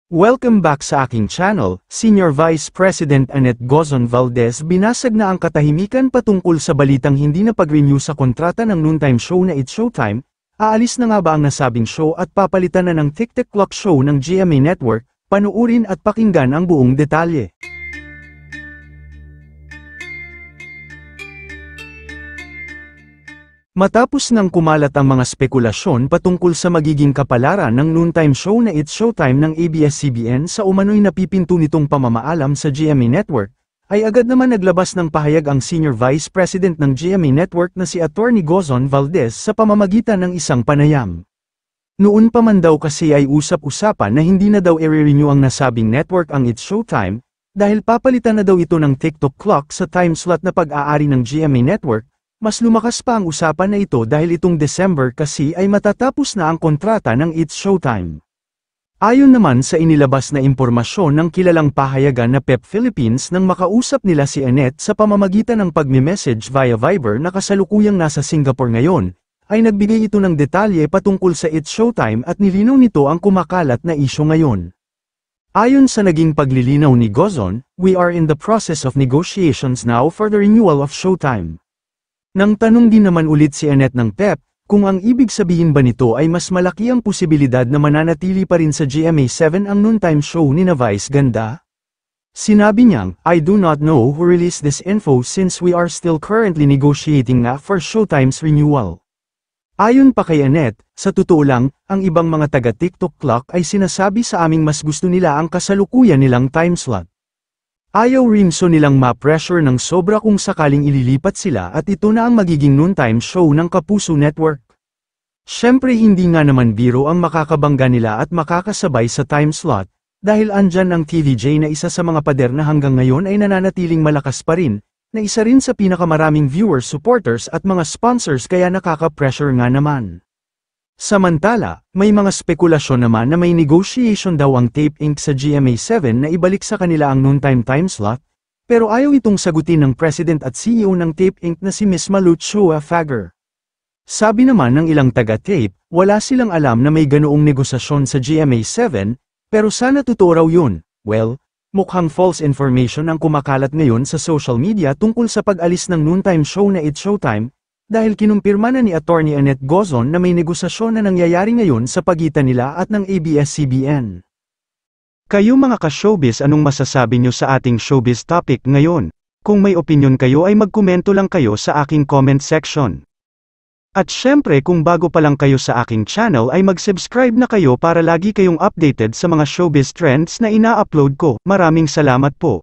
Welcome back sa aking channel. Senior Vice President Annette Gozon Valdez binasag na ang katahimikan patungkol sa balitang hindi na pag-renew sa kontrata ng noontime show na It's Showtime. Aalis na nga ba ang nasabing show at papalitan na ng TikTok Clock show ng GMA Network? Panuurin at pakinggan ang buong detalye. Matapos nang kumalat ang mga spekulasyon patungkol sa magiging kapalaran ng noontime show na It's Showtime ng ABS-CBN sa umano'y napipinto nitong pamamaalam sa GMA Network, ay agad naman naglabas ng pahayag ang Senior Vice President ng GMA Network na si Atty. Gozon Valdez sa pamamagitan ng isang panayam. Noon pa man daw kasi ay usap-usapan na hindi na daw i-renew ang nasabing network ang It's Showtime, dahil papalitan na daw ito ng TikTok Clock sa time slot na pag-aari ng GMA Network. Mas lumakas pa ang usapan na ito dahil itong December kasi ay matatapos na ang kontrata ng It's Showtime. Ayon naman sa inilabas na impormasyon ng kilalang pahayagan na PEP Philippines nang makausap nila si Annette sa pamamagitan ng pagme-message via Viber na kasalukuyang nasa Singapore ngayon, ay nagbigay ito ng detalye patungkol sa It's Showtime at nilinaw nito ang kumakalat na isyu ngayon. Ayon sa naging paglilinaw ni Gozon, "We are in the process of negotiations now for the renewal of Showtime." Nang tanong din naman ulit si Annette ng PEP, kung ang ibig sabihin ba nito ay mas malaki ang posibilidad na mananatili pa rin sa GMA7 ang noontime show ni Vice Ganda? Sinabi niyang, "I do not know who released this info since we are still currently negotiating for Showtime's renewal." Ayon pa kay Annette, sa totoo lang, ang ibang mga taga-TikTok Clock ay sinasabi sa aming mas gusto nila ang kasalukuyan nilang time slot. Ayaw rin nilang ma-pressure ng sobra kung sakaling ililipat sila at ito na ang magiging noontime show ng Kapuso Network. Siyempre hindi nga naman biro ang makakabangga nila at makakasabay sa time slot, dahil andyan ang TVJ na isa sa mga pader na hanggang ngayon ay nananatiling malakas pa rin, na isa rin sa pinakamaraming viewers, supporters at mga sponsors kaya nakaka-pressure nga naman. Samantala, may mga spekulasyon naman na may negotiation daw ang Tape Inc. sa GMA7 na ibalik sa kanila ang noontime time slot, pero ayaw itong sagutin ng President at CEO ng Tape Inc. na si Ms. Malu Chua Fager. Sabi naman ng ilang taga-tape, wala silang alam na may ganoong negosasyon sa GMA7, pero sana totoo raw yun. Well, mukhang false information ang kumakalat ngayon sa social media tungkol sa pag-alis ng noontime show na It's Showtime, dahil kinumpirma na ni Atty. Annette Gozon na may negosasyon na nangyayari ngayon sa pagitan nila at ng ABS-CBN. Kayo mga ka-showbiz, anong masasabi nyo sa ating showbiz topic ngayon? Kung may opinion kayo ay magkomento lang kayo sa aking comment section. At syempre kung bago pa lang kayo sa aking channel ay mag-subscribe na kayo para lagi kayong updated sa mga showbiz trends na ina-upload ko. Maraming salamat po.